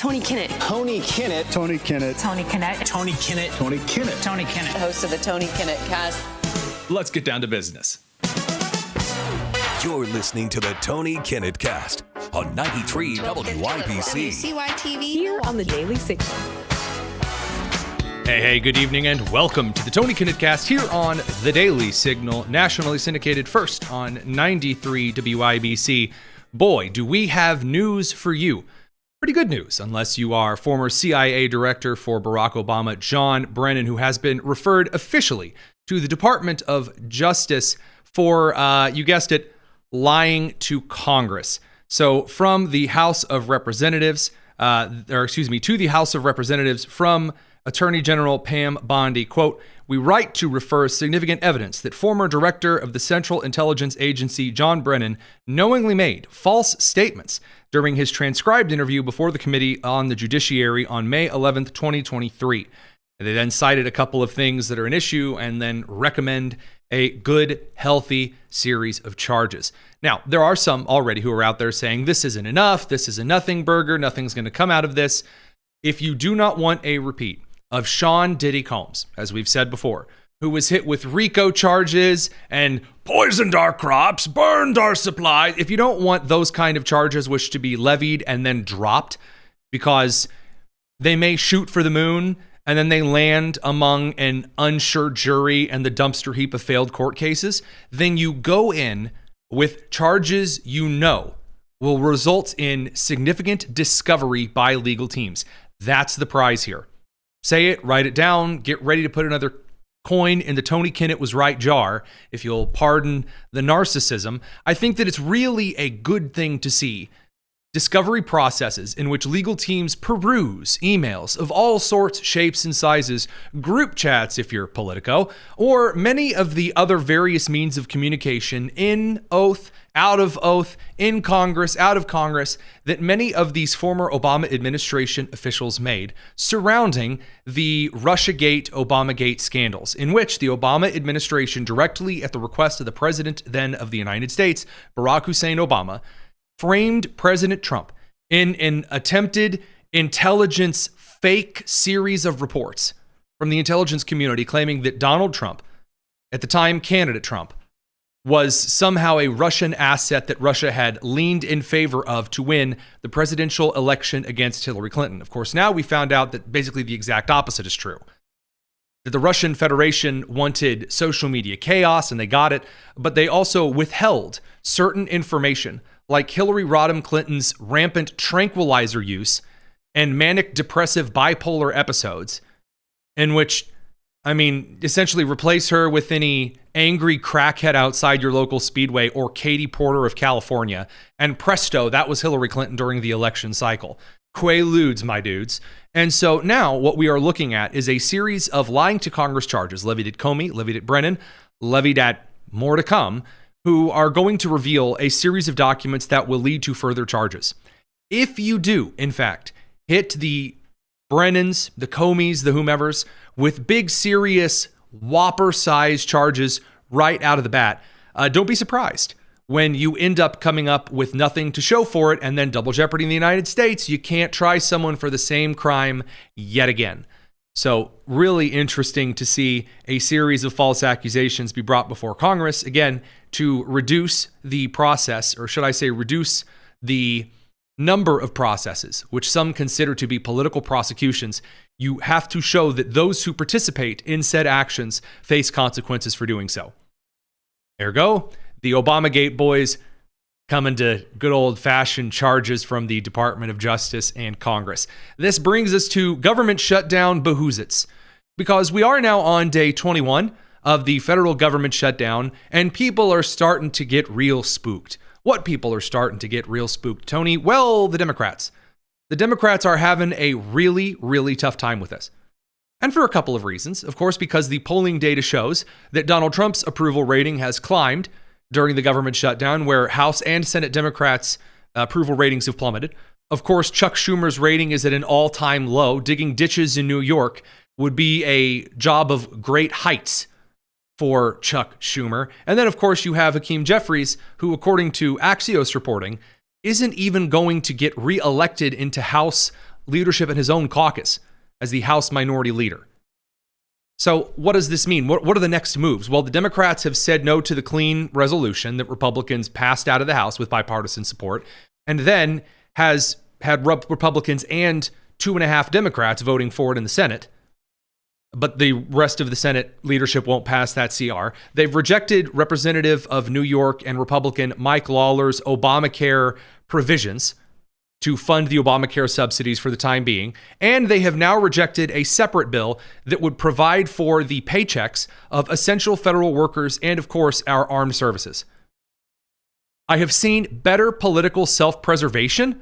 Tony Kinnett. Tony Kinnett. Tony Kinnett. Tony Kinnett. Tony Kinnett. Tony Kinnett. Tony Kinnett. Host of the Tony Kinnett cast. Let's get down to business. You're listening to the Tony Kinnett cast on 93 WYPC. WCYTV. Here on the Daily Signal. Hey, good evening and welcome to the Tony Kinnett cast here on the Daily Signal, nationally syndicated first on 93 WYBC. Boy, do we have news for you. Pretty good news, unless you are former CIA Director for Barack Obama, John Brennan, who has been referred officially to the Department of Justice for, you guessed it, lying to Congress. So from the House of Representatives, to the House of Representatives from Attorney General Pam Bondi, quote, "We write to refer significant evidence that former Director of the Central Intelligence Agency, John Brennan, knowingly made false statements during his transcribed interview before the Committee on the Judiciary on May 11th, 2023. They then cited a couple of things that are an issue and then recommend a good, healthy series of charges. Now, there are some already who are out there saying this isn't enough, this is a nothing burger, nothing's going to come out of this. If you do not want a repeat of Sean Diddy Combs, as we've said before, who was hit with RICO charges and poisoned our crops, burned our supplies, if you don't want those kind of charges which to be levied and then dropped because they may shoot for the moon and then they land among an unsure jury and the dumpster heap of failed court cases, then you go in with charges you know will result in significant discovery by legal teams. That's the prize here. Say it, write it down, get ready to put another coin in the Tony Kinnett was right jar, if you'll pardon the narcissism. I think that it's really a good thing to see discovery processes in which legal teams peruse emails of all sorts, shapes, and sizes, group chats if you're Politico, or many of the other various means of communication in oath, out of oath, in Congress, out of Congress, that many of these former Obama administration officials made surrounding the Russiagate, Obamagate scandals, in which the Obama administration, directly at the request of the president then of the United States, Barack Hussein Obama, framed President Trump in an attempted intelligence fake series of reports from the intelligence community claiming that Donald Trump, at the time candidate Trump, was somehow a Russian asset that Russia had leaned in favor of to win the presidential election against Hillary Clinton. Of course, now we found out that basically the exact opposite is true. That the Russian Federation wanted social media chaos, and they got it, but they also withheld certain information like Hillary Rodham Clinton's rampant tranquilizer use and manic depressive bipolar episodes, in which, essentially replace her with any angry crackhead outside your local speedway or Katie Porter of California, and presto, that was Hillary Clinton during the election cycle. Quaaludes, my dudes. And so now what we are looking at is a series of lying to Congress charges levied at Comey, levied at Brennan, levied at more to come, who are going to reveal a series of documents that will lead to further charges. If you do, in fact, hit the Brennans, the Comeys, the whomevers, with big, serious, whopper-sized charges right out of the bat, don't be surprised when you end up coming up with nothing to show for it, and then double jeopardy in the United States, you can't try someone for the same crime yet again. So really interesting to see a series of false accusations be brought before Congress, again, to reduce the process, or should I say reduce the number of processes, which some consider to be political prosecutions. You have to show that those who participate in said actions face consequences for doing so. Ergo, the Obamagate boys coming to good old-fashioned charges from the Department of Justice and Congress. This brings us to government shutdown behoozits, because we are now on day 21 of the federal government shutdown, and people are starting to get real spooked. What people are starting to get real spooked, Tony? Well, the Democrats. The Democrats are having a really, really tough time with this. And for a couple of reasons. Of course, because the polling data shows that Donald Trump's approval rating has climbed during the government shutdown, where House and Senate Democrats' approval ratings have plummeted. Of course, Chuck Schumer's rating is at an all-time low. Digging ditches in New York would be a job of great heights for Chuck Schumer. And then, of course, you have Hakeem Jeffries, who, according to Axios reporting, isn't even going to get reelected into House leadership in his own caucus as the House Minority Leader. So what does this mean? What are the next moves? Well, the Democrats have said no to the clean resolution that Republicans passed out of the House with bipartisan support, and then has had Republicans and 2.5 Democrats voting for it in the Senate. But the rest of the Senate leadership won't pass that CR. They've rejected Representative of New York and Republican Mike Lawler's Obamacare provisions to fund the Obamacare subsidies for the time being. And they have now rejected a separate bill that would provide for the paychecks of essential federal workers and, of course, our armed services. I have seen better political self-preservation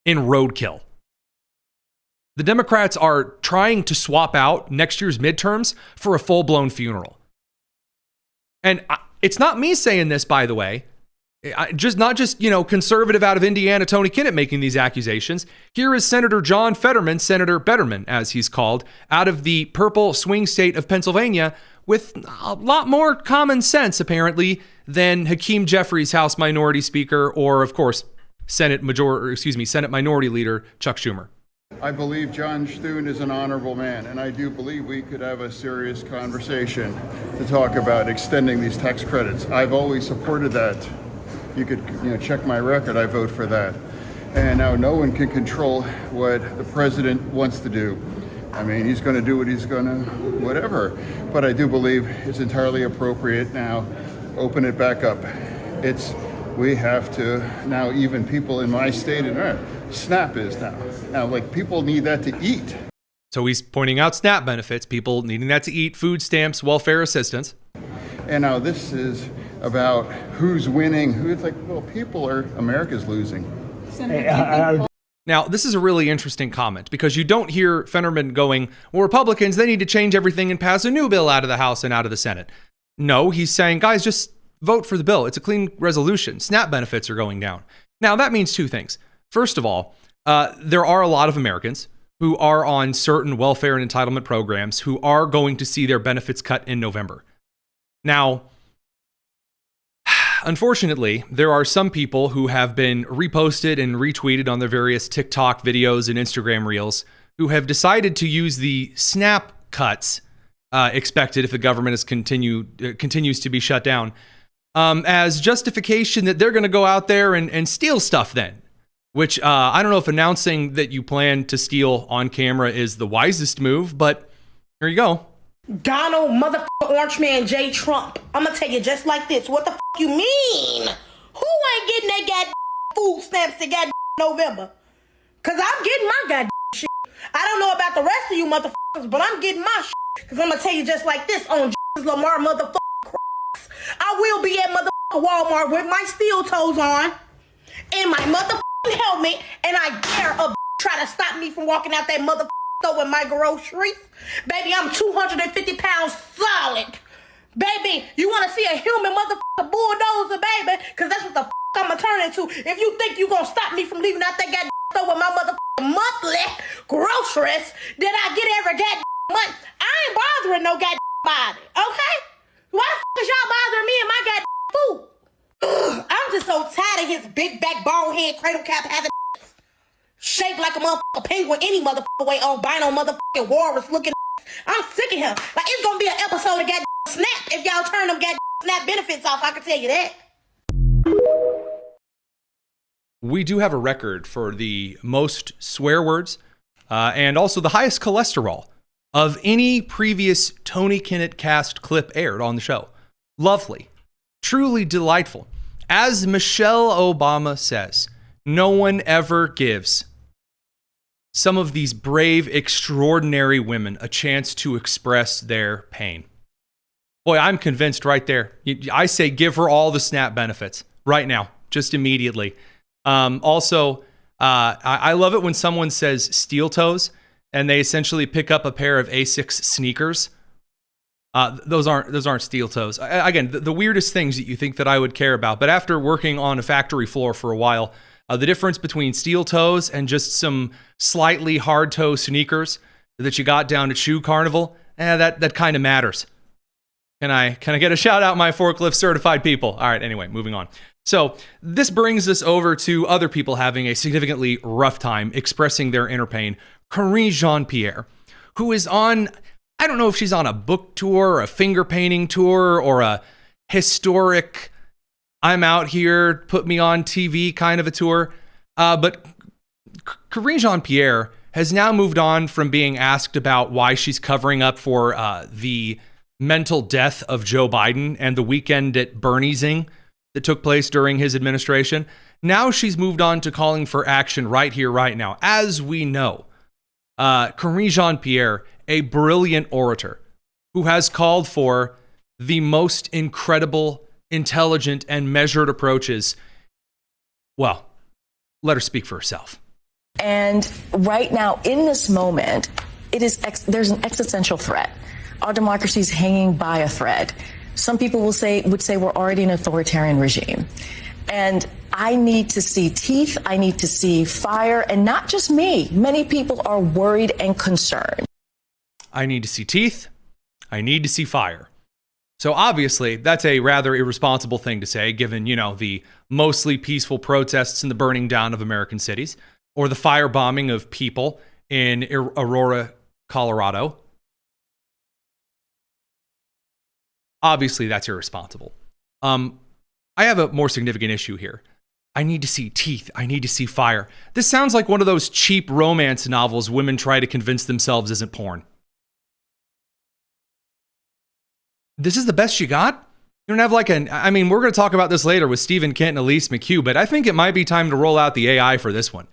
in roadkill. The Democrats are trying to swap out next year's midterms for a full-blown funeral. And it's not me saying this, by the way. Not just conservative out of Indiana, Tony Kinnett, making these accusations. Here is Senator John Fetterman, Senator Betterman, as he's called, out of the purple swing state of Pennsylvania, with a lot more common sense, apparently, than Hakeem Jeffries, House Minority Speaker, or, of course, Senate Minority Leader Chuck Schumer. I believe John Thune is an honorable man, and I do believe we could have a serious conversation to talk about extending these tax credits. I've always supported that. You could check my record. I vote for that. And now no one can control what the president wants to do. I mean, he's going to do what he's going to, whatever. But I do believe it's entirely appropriate now. Open it back up. We have to now, even people in my state and SNAP is now. Now, like, people need that to eat. So he's pointing out SNAP benefits, people needing that to eat, food stamps, welfare assistance. And now this is about who's winning. Who's like, well, America's losing. Now, this is a really interesting comment because you don't hear Fetterman going, well, Republicans, they need to change everything and pass a new bill out of the House and out of the Senate. No, he's saying, guys, just vote for the bill. It's a clean resolution. SNAP benefits are going down. Now, that means two things. First of all, there are a lot of Americans who are on certain welfare and entitlement programs who are going to see their benefits cut in November. Now, unfortunately, there are some people who have been reposted and retweeted on their various TikTok videos and Instagram reels who have decided to use the SNAP cuts expected if the government continues to be shut down as justification that they're going to go out there and steal stuff then. Which I don't know if announcing that you plan to steal on camera is the wisest move, but here you go. Donald motherfucker Orange Man J. Trump. I'm gonna tell you just like this. What the fuck you mean? Who ain't getting that goddamn food stamps in goddamn November? Cause I'm getting my goddamn shit. I don't know about the rest of you motherfuckers, but I'm getting my shit. Cause I'm gonna tell you just like this on Lamar motherfucker Crocs. I will be at motherfucker Walmart with my steel toes on and my motherfucker helmet, and I dare a try to stop me from walking out that motherfucker store with my groceries. Baby, I'm 250 pounds solid. Baby, you want to see a human motherfucker bulldozer, baby? Because that's what the I'm going to turn into. If you think you going to stop me from leaving out that goddamn store with my motherfucking monthly groceries that I get every goddamn month, I ain't bothering no goddamn body, okay? Why the fuck is y'all bothering me and my goddamn food? I'm just so tired of his big back, bald head, cradle cap having shaped like a motherfucking penguin any motherfucking way, albino motherfucking walrus looking. I'm sick of him. Like, it's gonna be an episode of goddamn Snap if y'all turn them goddamn Snap benefits off, I can tell you that. We do have a record for the most swear words and also the highest cholesterol of any previous Tony Kinnett cast clip aired on the show. Lovely. Truly delightful. As Michelle Obama says, no one ever gives some of these brave, extraordinary women a chance to express their pain. Boy, I'm convinced right there. I say give her all the SNAP benefits right now, just immediately. Also, I love it when someone says steel toes and they essentially pick up a pair of Asics sneakers. Those aren't steel toes. Again, the weirdest things that you think that I would care about. But after working on a factory floor for a while, the difference between steel toes and just some slightly hard toe sneakers that you got down at Shoe Carnival, that kind of matters. Can I get a shout out, my forklift certified people? All right, anyway, moving on. So this brings us over to other people having a significantly rough time expressing their inner pain. Karine Jean-Pierre, who is on, I don't know if she's on a book tour, or a finger painting tour, or a historic, I'm out here, put me on TV kind of a tour. But Karine Jean-Pierre has now moved on from being asked about why she's covering up for the mental death of Joe Biden and the weekend at Bernie'sing that took place during his administration. Now she's moved on to calling for action right here, right now. As we know, Karine Jean-Pierre, a brilliant orator who has called for the most incredible, intelligent, and measured approaches. Well, let her speak for herself. And right now, in this moment, there's an existential threat. Our democracy is hanging by a thread. Some people would say we're already an authoritarian regime. And I need to see teeth. I need to see fire. And not just me. Many people are worried and concerned. I need to see teeth. I need to see fire. So obviously, that's a rather irresponsible thing to say, given, the mostly peaceful protests and the burning down of American cities, or the firebombing of people in Aurora, Colorado. Obviously, that's irresponsible. I have a more significant issue here. I need to see teeth. I need to see fire. This sounds like one of those cheap romance novels women try to convince themselves isn't porn. This is the best you got? You don't have we're going to talk about this later with Stephen Kent and Elise McCue, but I think it might be time to roll out the AI for this one.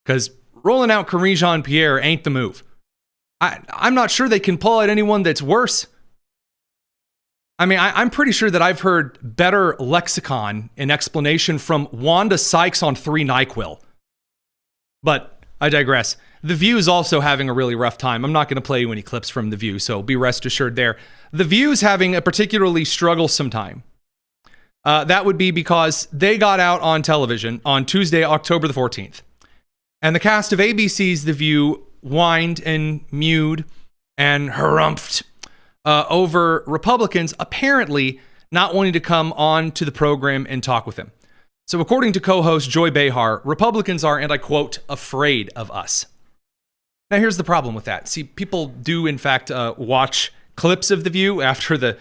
Because rolling out Karine Jean-Pierre ain't the move. I'm not sure they can pull out anyone that's worse. I'm pretty sure that I've heard better lexicon and explanation from Wanda Sykes on 3 NyQuil. But I digress. The View is also having a really rough time. I'm not going to play you any clips from The View, so be rest assured there. The View's having a particularly strugglesome time. That would be because they got out on television on Tuesday, October the 14th. And the cast of ABC's The View whined and mewed and harumphed over Republicans apparently not wanting to come on to the program and talk with him. So according to co-host Joy Behar, Republicans are, and I quote, afraid of us. Now here's the problem with that. See, people do in fact watch clips of The View after the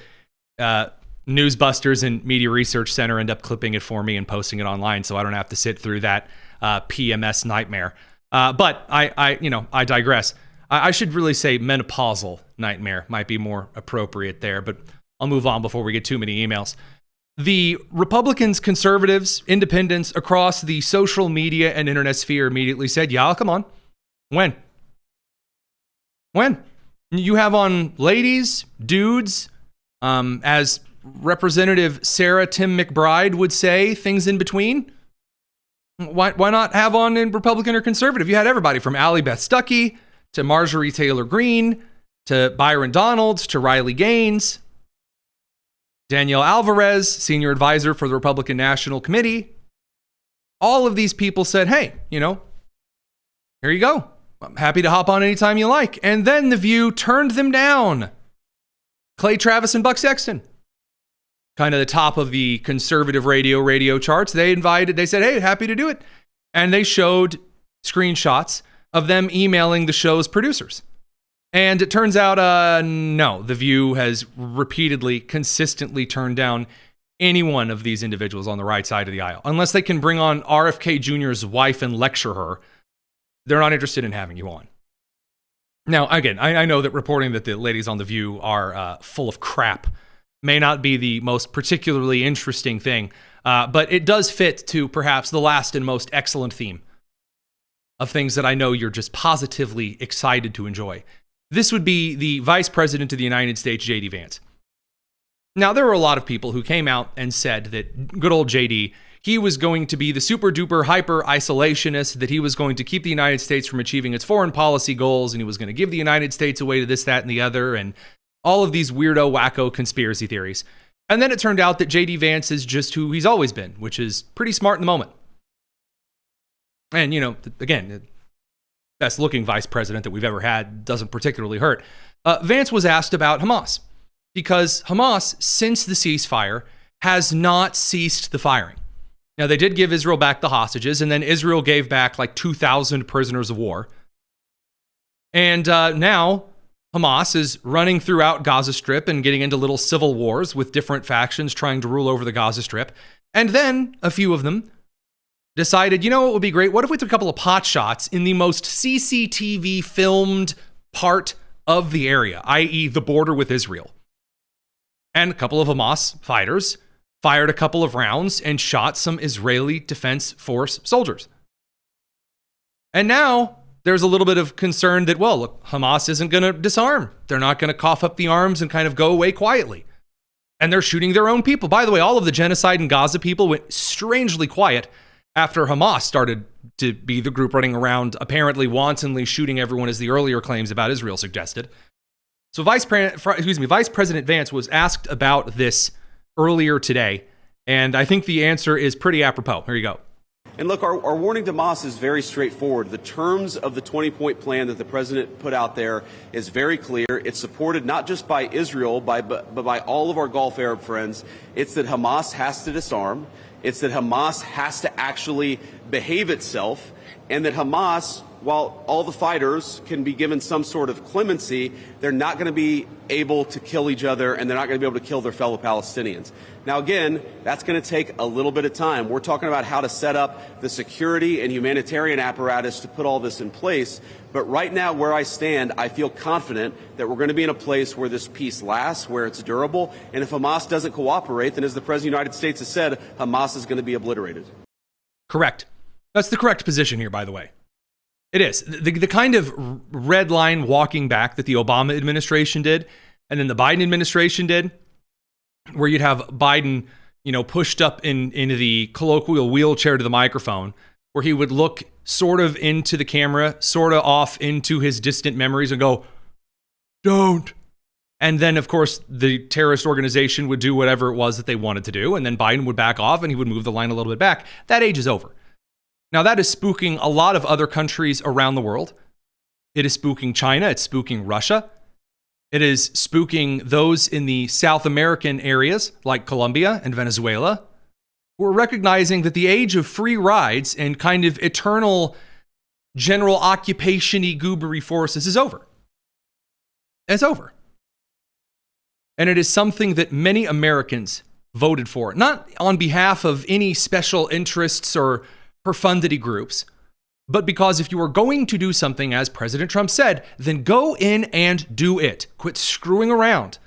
Newsbusters and Media Research Center end up clipping it for me and posting it online, so I don't have to sit through that PMS nightmare. But I digress. I should really say menopausal nightmare might be more appropriate there, but I'll move on before we get too many emails. The Republicans, conservatives, independents across the social media and internet sphere immediately said, yeah, come on. When? You have on ladies, dudes, as Representative Sarah Tim McBride would say, things in between. Why not have on in Republican or conservative? You had everybody from Allie Beth Stuckey to Marjorie Taylor Greene to Byron Donalds to Riley Gaines, Danielle Alvarez, senior advisor for the Republican National Committee. All of these people said, hey, here you go. I'm happy to hop on anytime you like. And then The View turned them down. Clay Travis and Buck Sexton, kind of the top of the conservative radio charts. They said, hey, happy to do it. And they showed screenshots of them emailing the show's producers. And it turns out, no, The View has repeatedly, consistently turned down any one of these individuals on the right side of the aisle. Unless they can bring on RFK Jr.'s wife and lecture her, they're not interested in having you on. Now, again, I know that reporting that the ladies on The View are full of crap may not be the most particularly interesting thing, but it does fit to perhaps the last and most excellent theme of things that I know you're just positively excited to enjoy. This would be the Vice President of the United States, J.D. Vance. Now, there were a lot of people who came out and said that good old J.D., he was going to be the super duper hyper isolationist, that he was going to keep the United States from achieving its foreign policy goals, and he was going to give the United States away to this, that, and the other, and all of these weirdo, wacko conspiracy theories. And then it turned out that J.D. Vance is just who he's always been, which is pretty smart in the moment. And, again, the best looking vice president that we've ever had doesn't particularly hurt. Vance was asked about Hamas, because Hamas, since the ceasefire, has not ceased the firing. Now, they did give Israel back the hostages, and then Israel gave back like 2,000 prisoners of war. And now Hamas is running throughout Gaza Strip and getting into little civil wars with different factions trying to rule over the Gaza Strip. And then a few of them decided, you know what would be great? What if we took a couple of pot shots in the most CCTV filmed part of the area, i.e. the border with Israel? And a couple of Hamas fighters fired a couple of rounds and shot some Israeli Defense Force soldiers. And now there's a little bit of concern that, well, look, Hamas isn't going to disarm. They're not going to cough up the arms and kind of go away quietly. And they're shooting their own people. By the way, all of the genocide in Gaza people went strangely quiet after Hamas started to be the group running around, apparently wantonly shooting everyone, as the earlier claims about Israel suggested. So Vice President Vance was asked about this earlier today, and I think the answer is pretty apropos. Here you go. And look, our warning to Hamas is very straightforward. The terms of the 20-point plan that the president put out there is very clear. It's supported not just by Israel, but by all of our Gulf Arab friends. It's that Hamas has to disarm. It's that Hamas has to actually behave itself, and that Hamas, while all the fighters can be given some sort of clemency, they're not going to be able to kill each other, and they're not going to be able to kill their fellow Palestinians. Now, again, that's going to take a little bit of time. We're talking about how to set up the security and humanitarian apparatus to put all this in place. But right now, where I stand, I feel confident that we're going to be in a place where this peace lasts, where it's durable. And if Hamas doesn't cooperate, then as the President of the United States has said, Hamas is going to be obliterated. Correct. That's the correct position here, by the way. It is. The kind of red line walking back that the Obama administration did, and then the Biden administration did, where you'd have Biden, pushed up into the colloquial wheelchair to the microphone, where he would look sort of into the camera, sort of off into his distant memories and go, "Don't." And then, of course, the terrorist organization would do whatever it was that they wanted to do, and then Biden would back off and he would move the line a little bit back. That age is over. Now, that is spooking a lot of other countries around the world. It is spooking China. It's spooking Russia. It is spooking those in the South American areas like Colombia and Venezuela, who are recognizing that the age of free rides and kind of eternal general occupation-y goobery forces is over. It's over. And it is something that many Americans voted for, not on behalf of any special interests or profundity groups, but because if you are going to do something, as President Trump said, then go in and do it. Quit screwing around.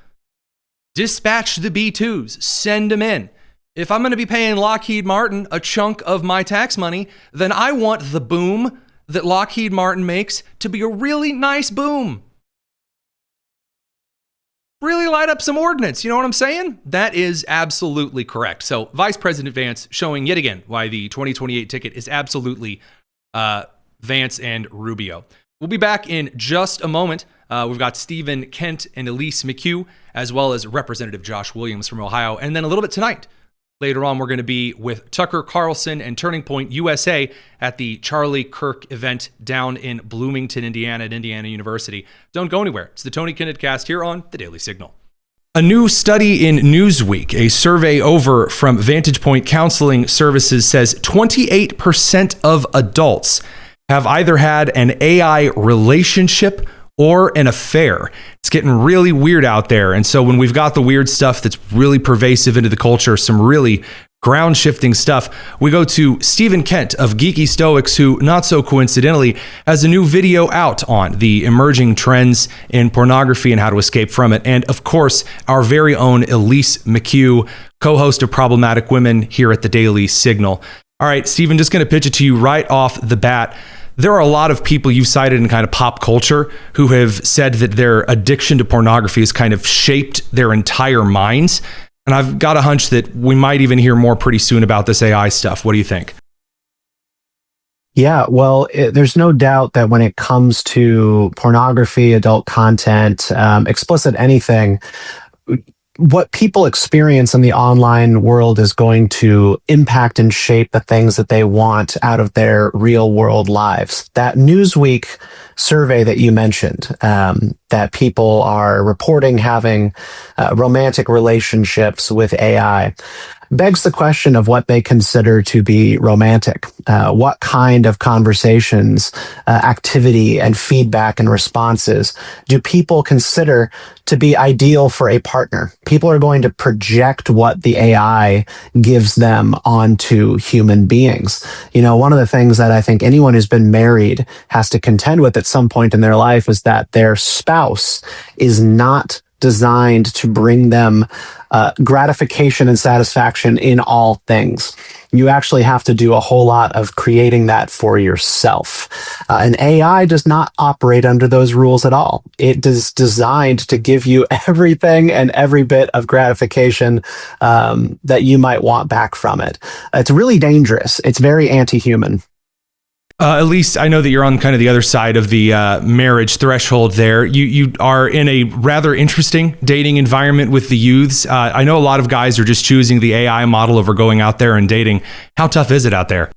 Dispatch the B-2s. Send them in. If I'm going to be paying Lockheed Martin a chunk of my tax money, then I want the boom that Lockheed Martin makes to be a really nice boom. Really light up some ordnance. You know what I'm saying? That is absolutely correct. So Vice President Vance showing yet again why the 2028 ticket is absolutely Vance and Rubio. We'll be back in just a moment. We've got Stephen Kent and Elise McCue, as well as Representative Josh Williams from Ohio. And then a little bit tonight, later on, we're going to be with Tucker Carlson and Turning Point USA at the Charlie Kirk event down in Bloomington, Indiana at Indiana University. Don't go anywhere. It's the Tony Kinnett Cast here on The Daily Signal. A new study in Newsweek, a survey over from Vantage Point Counseling Services, says 28% of adults have either had an AI relationship or an affair. It's getting really weird out there. And so when we've got the weird stuff that's really pervasive into the culture, some really ground shifting stuff, we go to Stephen Kent of Geeky Stoics, who, not so coincidentally, has a new video out on the emerging trends in pornography and how to escape from it. And of course, our very own Elise McCue, co-host of Problematic Women here at the Daily Signal. All right, Stephen, just going to pitch it to you right off the bat. There are a lot of people you've cited in kind of pop culture who have said that their addiction to pornography has kind of shaped their entire minds. And I've got a hunch that we might even hear more pretty soon about this AI stuff. What do you think? Yeah, well, there's no doubt that when it comes to pornography, adult content, explicit anything, what people experience in the online world is going to impact and shape the things that they want out of their real world lives. That Newsweek survey that you mentioned, that people are reporting having romantic relationships with AI, begs the question of what they consider to be romantic. What kind of conversations, activity, and feedback and responses do people consider to be ideal for a partner? People are going to project what the AI gives them onto human beings. You know, one of the things that I think anyone who's been married has to contend with at some point in their life is that their spouse is not designed to bring them gratification and satisfaction in all things. You actually have to do a whole lot of creating that for yourself. And AI does not operate under those rules at all. It is designed to give you everything and every bit of gratification that you might want back from it. It's really dangerous. It's very anti-human. Elise, I know that you're on kind of the other side of the marriage threshold there. You are in a rather interesting dating environment with the youths. I know a lot of guys are just choosing the AI model over going out there and dating. How tough is it out there?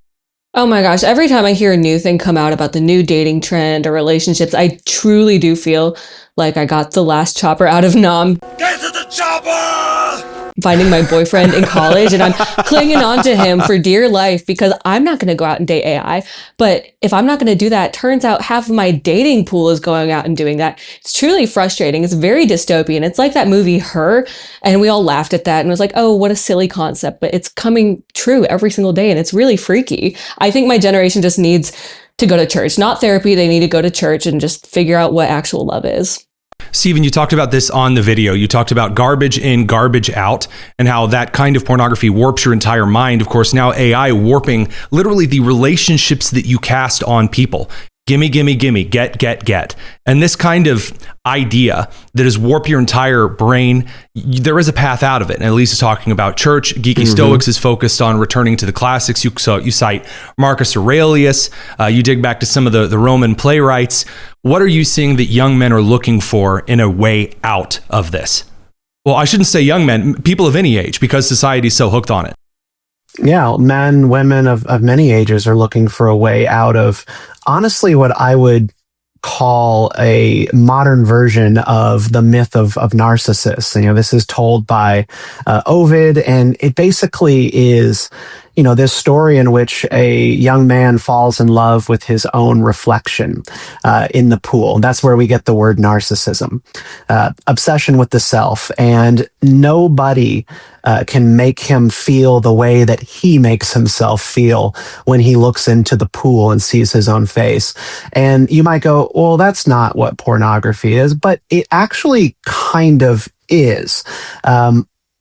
Oh my gosh, every time I hear a new thing come out about the new dating trend or relationships, I truly do feel like I got the last chopper out of Nam. Get to the chopper! Finding my boyfriend in college, and I'm clinging on to him for dear life because I'm not going to go out and date AI. But if I'm not going to do that, turns out half of my dating pool is going out and doing that. It's truly frustrating. It's very dystopian. It's like that movie Her, and we all laughed at that and was like, oh, what a silly concept. But it's coming true every single day, and it's really freaky. I think my generation just needs to go to church, not therapy. They need to go to church and just figure out what actual love is. Stephen, you talked about this on the video. You talked about garbage in, garbage out, and how that kind of pornography warps your entire mind. Of course, now AI warping literally the relationships that you cast on people. Gimme, gimme, gimme, get. And this kind of idea that has warped your entire brain, there is a path out of it. And Elise is talking about church. Geeky Stoics is focused on returning to the classics. So you cite Marcus Aurelius. You dig back to some of the Roman playwrights. What are you seeing that young men are looking for in a way out of this? Well, I shouldn't say young men, people of any age, because society's so hooked on it. Yeah, men, women of many ages are looking for a way out of, honestly, what I would call a modern version of the myth of Narcissus. You know, this is told by Ovid, and it basically is, you know, this story in which a young man falls in love with his own reflection in the pool. That's where we get the word narcissism, obsession with the self, and nobody can make him feel the way that he makes himself feel when he looks into the pool and sees his own face. And you might go, well, that's not what pornography is, but it actually kind of is.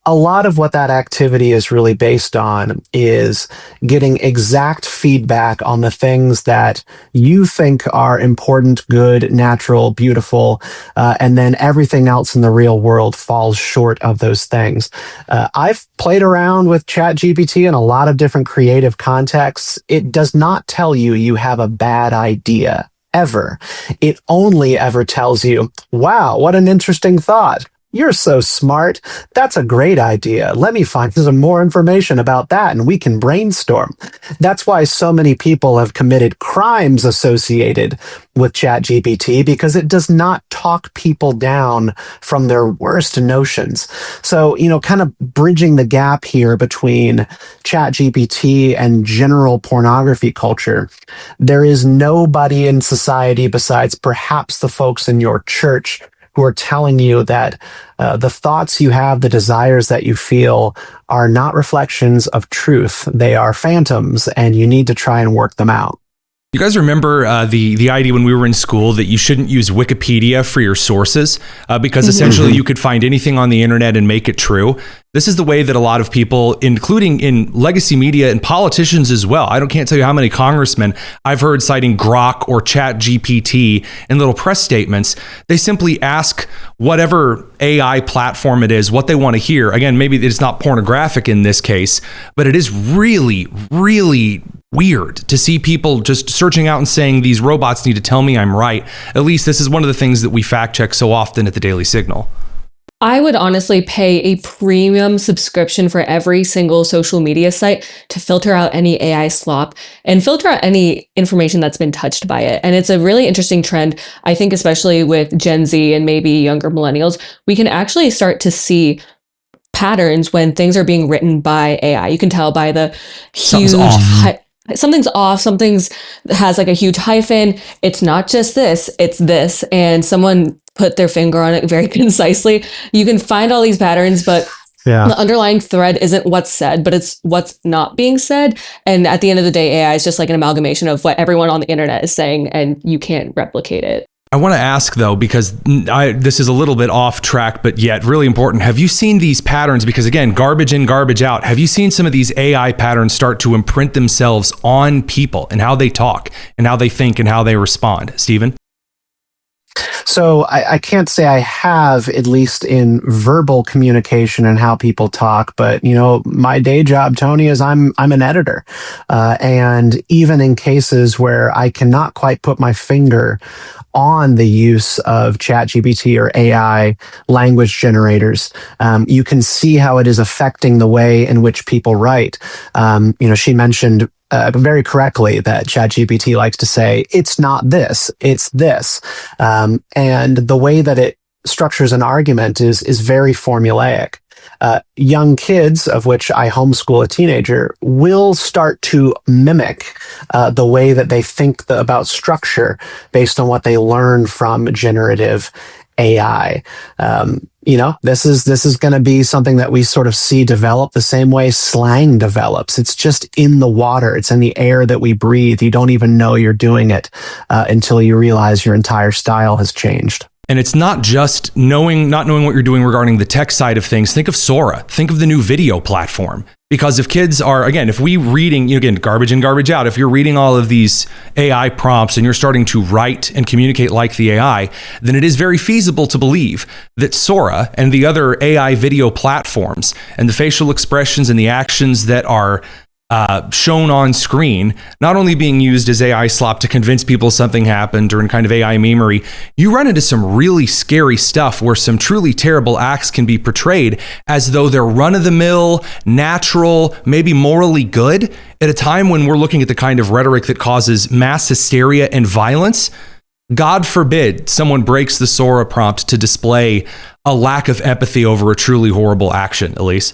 A lot of what that activity is really based on is getting exact feedback on the things that you think are important, good, natural, beautiful, and then everything else in the real world falls short of those things. I've played around with ChatGPT in a lot of different creative contexts. It does not tell you you have a bad idea, ever. It only ever tells you, wow, what an interesting thought. You're so smart. That's a great idea. Let me find some more information about that and we can brainstorm. That's why so many people have committed crimes associated with ChatGPT, because it does not talk people down from their worst notions. So, you know, kind of bridging the gap here between ChatGPT and general pornography culture, there is nobody in society besides perhaps the folks in your church who are telling you that the thoughts you have, the desires that you feel are not reflections of truth. They are phantoms, and you need to try and work them out. You guys remember the idea when we were in school that you shouldn't use Wikipedia for your sources because essentially you could find anything on the internet and make it true. This is the way that a lot of people, including in legacy media and politicians as well, can't tell you how many congressmen I've heard citing Grok or ChatGPT in little press statements. They simply ask whatever AI platform it is what they want to hear. Again, maybe it's not pornographic in this case, but it is really, really weird to see people just searching out and saying these robots need to tell me I'm right. At least this is one of the things that we fact check so often at the Daily Signal. I would honestly pay a premium subscription for every single social media site to filter out any AI slop and filter out any information that's been touched by it. And it's a really interesting trend. I think, especially with Gen Z and maybe younger millennials, we can actually start to see patterns when things are being written by AI. You can tell by the huge something's off, something's has like a huge hyphen. It's not just this, it's this. And someone put their finger on it very concisely. You can find all these patterns, but the underlying thread isn't what's said, but it's what's not being said. And at the end of the day, AI is just like an amalgamation of what everyone on the internet is saying, and you can't replicate it. I want to ask, though, because this is a little bit off track, but yet really important. Have you seen these patterns? Because again, garbage in, garbage out. Have you seen some of these AI patterns start to imprint themselves on people and how they talk and how they think and how they respond? Stephen? So I can't say I have, at least in verbal communication and how people talk, but my day job, Tony, is I'm an editor, and even in cases where I cannot quite put my finger on the use of ChatGPT or AI language generators, you can see how it is affecting the way in which people write. She mentioned very correctly that ChatGPT likes to say, it's not this, it's this. And the way that it structures an argument is very formulaic. Young kids, of which I homeschool a teenager, will start to mimic the way that they think about structure based on what they learn from generative AI. This is going to be something that we sort of see develop the same way slang develops. It's just in the water. It's in the air that we breathe. You don't even know you're doing it until you realize your entire style has changed. And it's not just not knowing what you're doing regarding the tech side of things. Think of Sora. Think of the new video platform. Because if kids are, again, if we reading, again, garbage in, garbage out, if you're reading all of these AI prompts and you're starting to write and communicate like the AI, then it is very feasible to believe that Sora and the other AI video platforms and the facial expressions and the actions that are shown on screen, not only being used as AI slop to convince people something happened or in kind of AI memery, you run into some really scary stuff where some truly terrible acts can be portrayed as though they're run-of-the-mill, natural, maybe morally good, at a time when we're looking at the kind of rhetoric that causes mass hysteria and violence. God forbid someone breaks the Sora prompt to display a lack of empathy over a truly horrible action. Elise?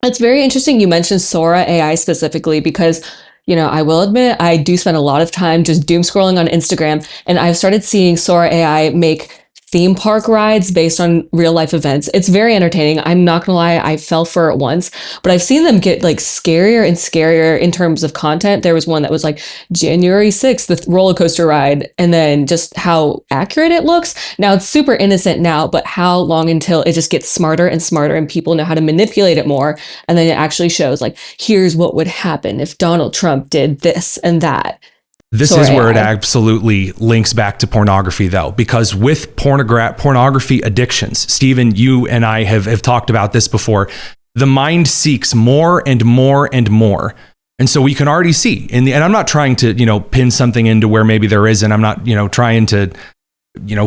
It's very interesting you mentioned Sora AI specifically because, I will admit I do spend a lot of time just doom scrolling on Instagram, and I've started seeing Sora AI make theme park rides based on real life events. It's very entertaining. I'm not gonna lie, I fell for it once, but I've seen them get like scarier and scarier in terms of content. There was one that was like January 6th, the roller coaster ride, and then just how accurate it looks. Now it's super innocent now, but how long until it just gets smarter and smarter and people know how to manipulate it more? And then it actually shows like, here's what would happen if Donald Trump did this and that. This is where it absolutely links back to pornography, though, because with pornography addictions, Stephen, you and I have talked about this before, the mind seeks more and more and more. And so we can already see, and I'm not trying to, pin something into where maybe there isn't. I'm not, trying to,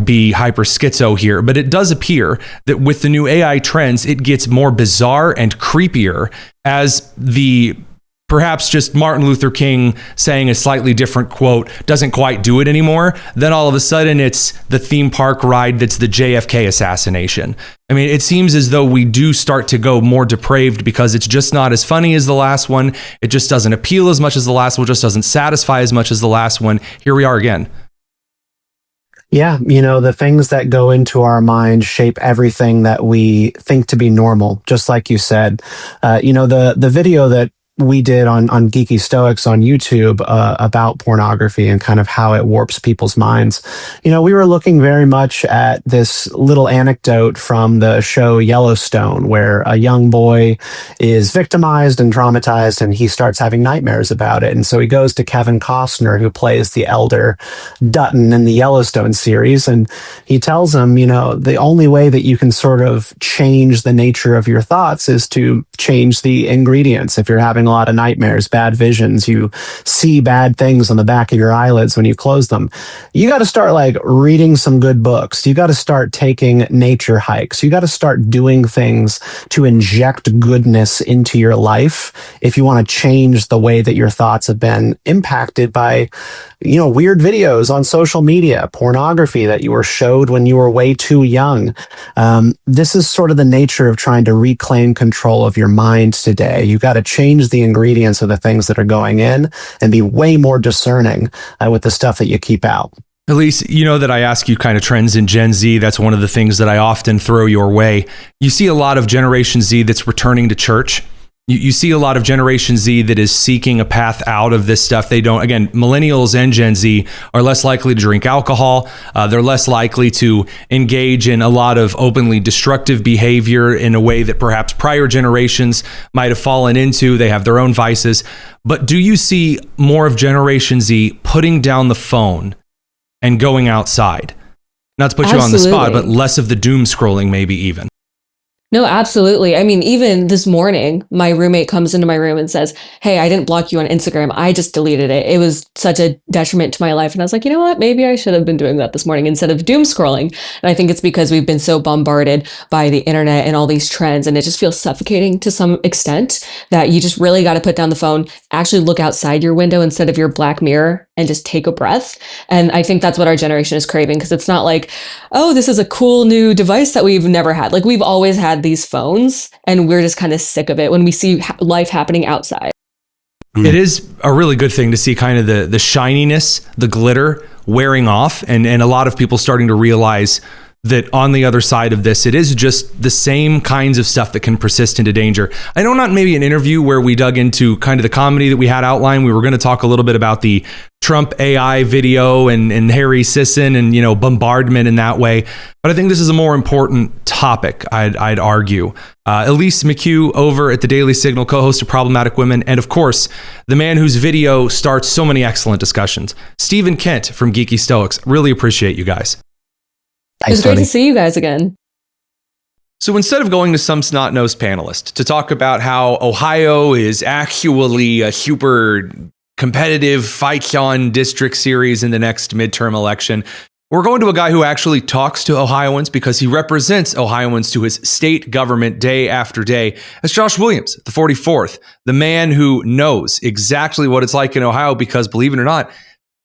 be hyper schizo here, but it does appear that with the new AI trends, it gets more bizarre and creepier as the perhaps just Martin Luther King saying a slightly different quote doesn't quite do it anymore. Then all of a sudden it's the theme park ride that's the JFK assassination. I mean, it seems as though we do start to go more depraved because it's just not as funny as the last one. It just doesn't appeal as much as the last one, just doesn't satisfy as much as the last one. Here we are again. Yeah, the things that go into our mind shape everything that we think to be normal, just like you said. The video that we did on Geeky Stoics on YouTube about pornography and kind of how it warps people's minds. We were looking very much at this little anecdote from the show Yellowstone, where a young boy is victimized and traumatized, and he starts having nightmares about it. And so he goes to Kevin Costner, who plays the elder Dutton in the Yellowstone series, and he tells him, the only way that you can sort of change the nature of your thoughts is to change the ingredients. If you're having having a lot of nightmares, bad visions. You see bad things on the back of your eyelids when you close them. You got to start like reading some good books. You got to start taking nature hikes. You got to start doing things to inject goodness into your life if you want to change the way that your thoughts have been impacted by, you know, weird videos on social media, pornography that you were showed when you were way too young. This is sort of the nature of trying to reclaim control of your mind today. You got to change the ingredients of the things that are going in and be way more discerning with the stuff that you keep out. Elise, you know that I ask you kind of trends in Gen Z. That's one of the things that I often throw your way. You see a lot of Generation Z that's returning to church. You see a lot of Generation Z that is seeking a path out of this stuff. They don't, again, millennials and Gen Z are less likely to drink alcohol. They're less likely to engage in a lot of openly destructive behavior in a way that perhaps prior generations might have fallen into. They have their own vices. But do you see more of Generation Z putting down the phone and going outside? Not to put you on the spot, but less of the doom scrolling maybe even. No, absolutely. I mean, even this morning, my roommate comes into my room and says, "Hey, I didn't block you on Instagram. I just deleted it. It was such a detriment to my life." And I was like, you know what? Maybe I should have been doing that this morning instead of doom scrolling. And I think it's because we've been so bombarded by the internet and all these trends, and it just feels suffocating to some extent that you just really got to put down the phone, actually look outside your window instead of your Black Mirror and just take a breath. And I think that's what our generation is craving, because it's not like, oh, this is a cool new device that we've never had. Like, we've always had these phones, and we're just kind of sick of it when we see life happening outside. It is a really good thing to see kind of the shininess, the glitter wearing off, and a lot of people starting to realize that on the other side of this, it is just the same kinds of stuff that can persist into danger. I know not maybe an interview where we dug into kind of the comedy that we had outlined. We were going to talk a little bit about the Trump AI video and Harry Sisson and, you know, bombardment in that way. But I think this is a more important topic, I'd argue. Elise McCue over at the Daily Signal, co-host of Problematic Women, and of course, the man whose video starts so many excellent discussions, Stephen Kent from Geeky Stoics. Really appreciate you guys. It was great to see you guys again. So instead of going to some snot-nosed panelist to talk about how Ohio is actually a super competitive fight-on district series in the next midterm election, we're going to a guy who actually talks to Ohioans because he represents Ohioans to his state government day after day. That's Josh Williams, the 44th, the man who knows exactly what it's like in Ohio because, believe it or not,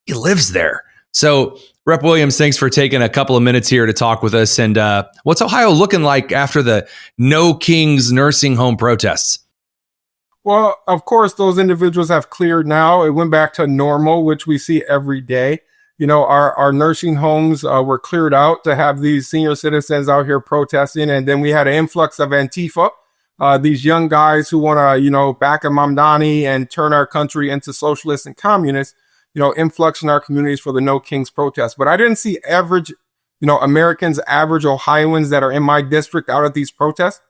he lives there. So, Rep. Williams, thanks for taking a couple of minutes here to talk with us. And what's Ohio looking like after the No Kings nursing home protests? Well, of course, those individuals have cleared now. It went back to normal, which we see every day. You know, our nursing homes were cleared out to have these senior citizens out here protesting. And then we had an influx of Antifa, these young guys who want to, you know, back a Mamdani and turn our country into socialists and communists. You know, influx in our communities for the No Kings protest. But I didn't see average, you know, Americans, average Ohioans that are in my district out at these protests.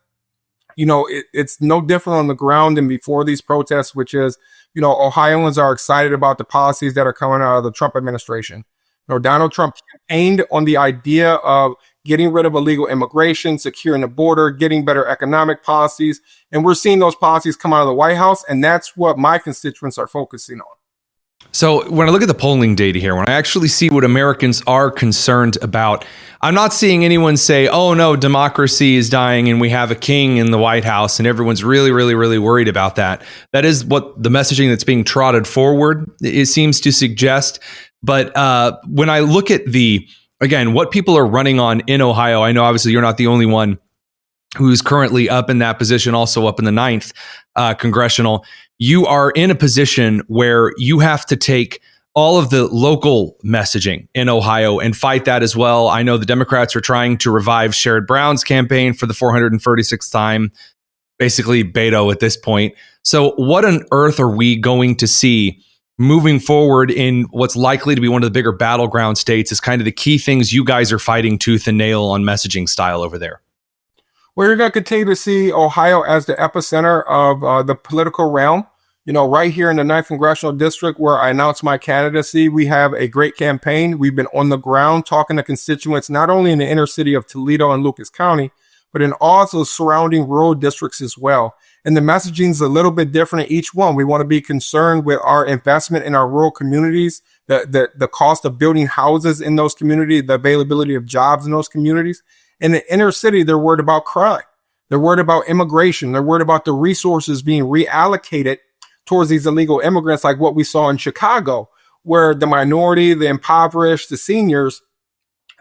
You know, it's no different on the ground than before these protests, which is, you know, Ohioans are excited about the policies that are coming out of the Trump administration. You know, Donald Trump campaigned on the idea of getting rid of illegal immigration, securing the border, getting better economic policies. And we're seeing those policies come out of the White House. And that's what my constituents are focusing on. So when I look at the polling data here, when I actually see what Americans are concerned about, I'm not seeing anyone say, oh no, democracy is dying and we have a king in the White House and everyone's really, really, really worried about that. That is what the messaging that's being trotted forward, it seems to suggest. But when I look at again, what people are running on in Ohio, I know obviously you're not the only one who's currently up in that position, also up in the 9th congressional. You are in a position where you have to take all of the local messaging in Ohio and fight that as well. I know the Democrats are trying to revive Sherrod Brown's campaign for the 436th time, basically Beto at this point. So what on earth are we going to see moving forward in what's likely to be one of the bigger battleground states is kind of the key things you guys are fighting tooth and nail on messaging style over there? Well, you're going to continue to see Ohio as the epicenter of the political realm. You know, right here in the 9th Congressional District where I announced my candidacy, we have a great campaign. We've been on the ground talking to constituents, not only in the inner city of Toledo and Lucas County, but in also surrounding rural districts as well. And the messaging is a little bit different in each one. We want to be concerned with our investment in our rural communities, the cost of building houses in those communities, the availability of jobs in those communities. In the inner city, they're worried about crime. They're worried about immigration. They're worried about the resources being reallocated towards these illegal immigrants, like what we saw in Chicago, where the minority, the impoverished, the seniors,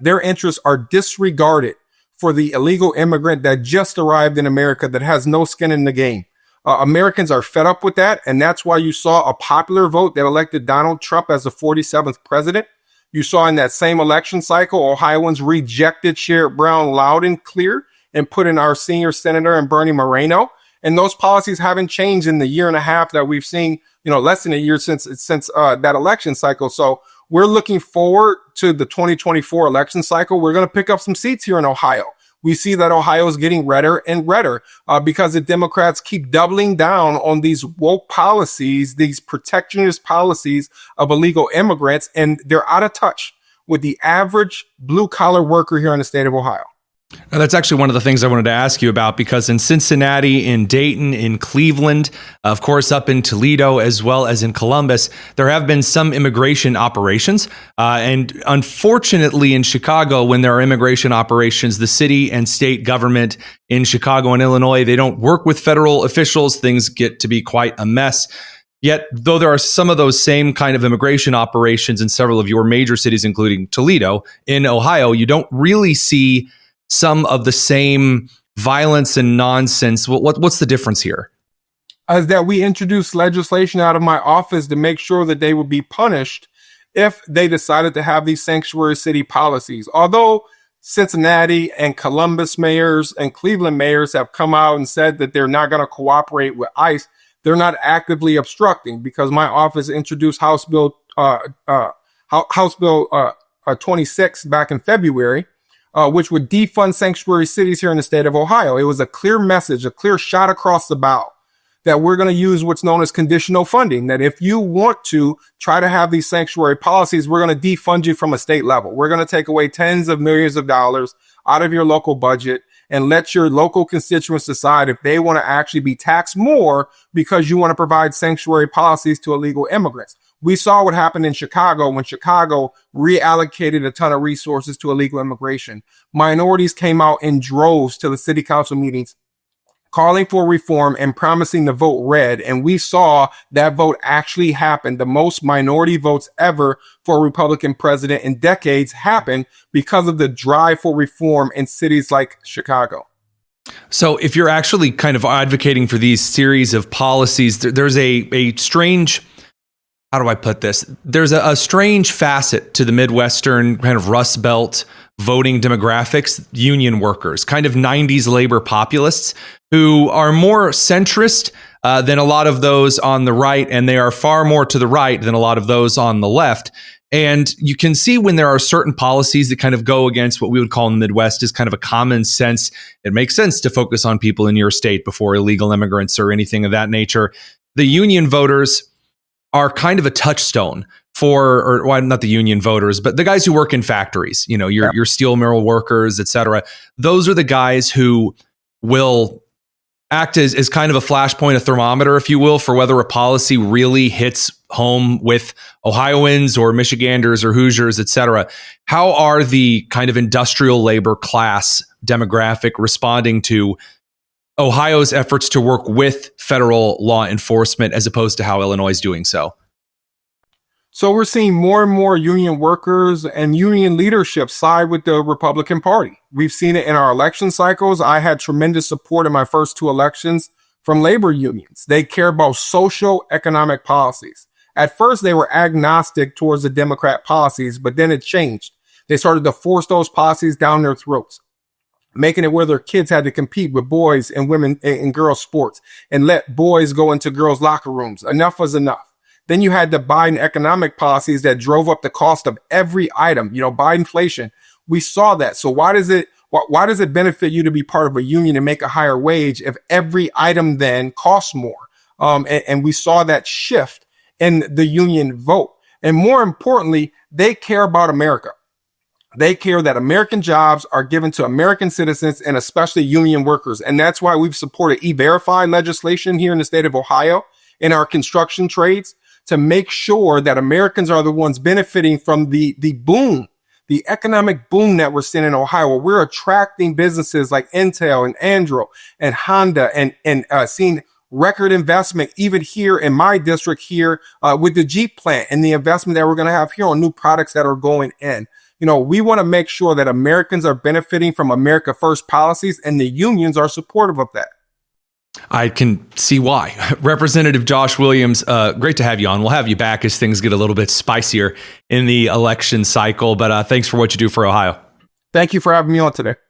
their interests are disregarded for the illegal immigrant that just arrived in America that has no skin in the game. Americans are fed up with that, and that's why you saw a popular vote that elected Donald Trump as the 47th president. You saw in that same election cycle, Ohioans rejected Sherrod Brown loud and clear and put in our senior senator and Bernie Moreno. And those policies haven't changed in the year and a half that we've seen, less than a year since that election cycle. So we're looking forward to the 2024 election cycle. We're going to pick up some seats here in Ohio. We see that Ohio is getting redder and redder because the Democrats keep doubling down on these woke policies, these protectionist policies of illegal immigrants, and they're out of touch with the average blue-collar worker here in the state of Ohio. Now, that's actually one of the things I wanted to ask you about, because in Cincinnati, in Dayton, in Cleveland, of course, up in Toledo, as well as in Columbus, there have been some immigration operations. And unfortunately, in Chicago, when there are immigration operations, the city and state government in Chicago and Illinois, they don't work with federal officials. Things get to be quite a mess. Yet, though there are some of those same kind of immigration operations in several of your major cities, including Toledo, in Ohio, you don't really see some of the same violence and nonsense. What's the difference here? Is that we introduced legislation out of my office to make sure that they would be punished if they decided to have these sanctuary city policies. Although Cincinnati and Columbus mayors and Cleveland mayors have come out and said that they're not going to cooperate with ICE, they're not actively obstructing, because my office introduced House Bill 26 back in February, which would defund sanctuary cities here in the state of Ohio. It was a clear message, a clear shot across the bow that we're going to use what's known as conditional funding, that if you want to try to have these sanctuary policies, we're going to defund you from a state level. We're going to take away tens of millions of dollars out of your local budget and let your local constituents decide if they want to actually be taxed more because you want to provide sanctuary policies to illegal immigrants. We saw what happened in Chicago when Chicago reallocated a ton of resources to illegal immigration. Minorities came out in droves to the city council meetings calling for reform and promising to vote red. And we saw that vote actually happen. The most minority votes ever for a Republican president in decades happened because of the drive for reform in cities like Chicago. So if you're actually kind of advocating for these series of policies, there's a strange, how do I put this? There's a strange facet to the Midwestern kind of Rust Belt voting demographics, union workers, kind of 90s labor populists who are more centrist than a lot of those on the right, and they are far more to the right than a lot of those on the left. And you can see when there are certain policies that kind of go against what we would call in the Midwest is kind of a common sense. It makes sense to focus on people in your state before illegal immigrants or anything of that nature. The union voters are kind of a touchstone for, or well, not the union voters, but the guys who work in factories, your steel mill workers, et cetera. Those are the guys who will act as kind of a flashpoint, a thermometer, if you will, for whether a policy really hits home with Ohioans or Michiganders or Hoosiers, et cetera. How are the kind of industrial labor class demographic responding to Ohio's efforts to work with federal law enforcement as opposed to how Illinois is doing so? So we're seeing more and more union workers and union leadership side with the Republican Party. We've seen it in our election cycles. I had tremendous support in my first two elections from labor unions. They care about social economic policies. At first, they were agnostic towards the Democrat policies, but then it changed. They started to force those policies down their throats, making it where their kids had to compete with boys and women in girls' sports and let boys go into girls' locker rooms. Enough was enough. Then you had the Biden economic policies that drove up the cost of every item, by inflation. We saw that. So why does it benefit you to be part of a union and make a higher wage if every item then costs more? And we saw that shift in the union vote. And more importantly, they care about America. They care that American jobs are given to American citizens and especially union workers. And that's why we've supported E-Verify legislation here in the state of Ohio in our construction trades to make sure that Americans are the ones benefiting from the boom, the economic boom that we're seeing in Ohio, where we're attracting businesses like Intel and Andro and Honda and seeing record investment even here in my district here with the Jeep plant and the investment that we're going to have here on new products that are going in. You know, we want to make sure that Americans are benefiting from America First policies, and the unions are supportive of that. I can see why. Representative Josh Williams, great to have you on. We'll have you back as things get a little bit spicier in the election cycle, but thanks for what you do for Ohio. Thank you for having me on today.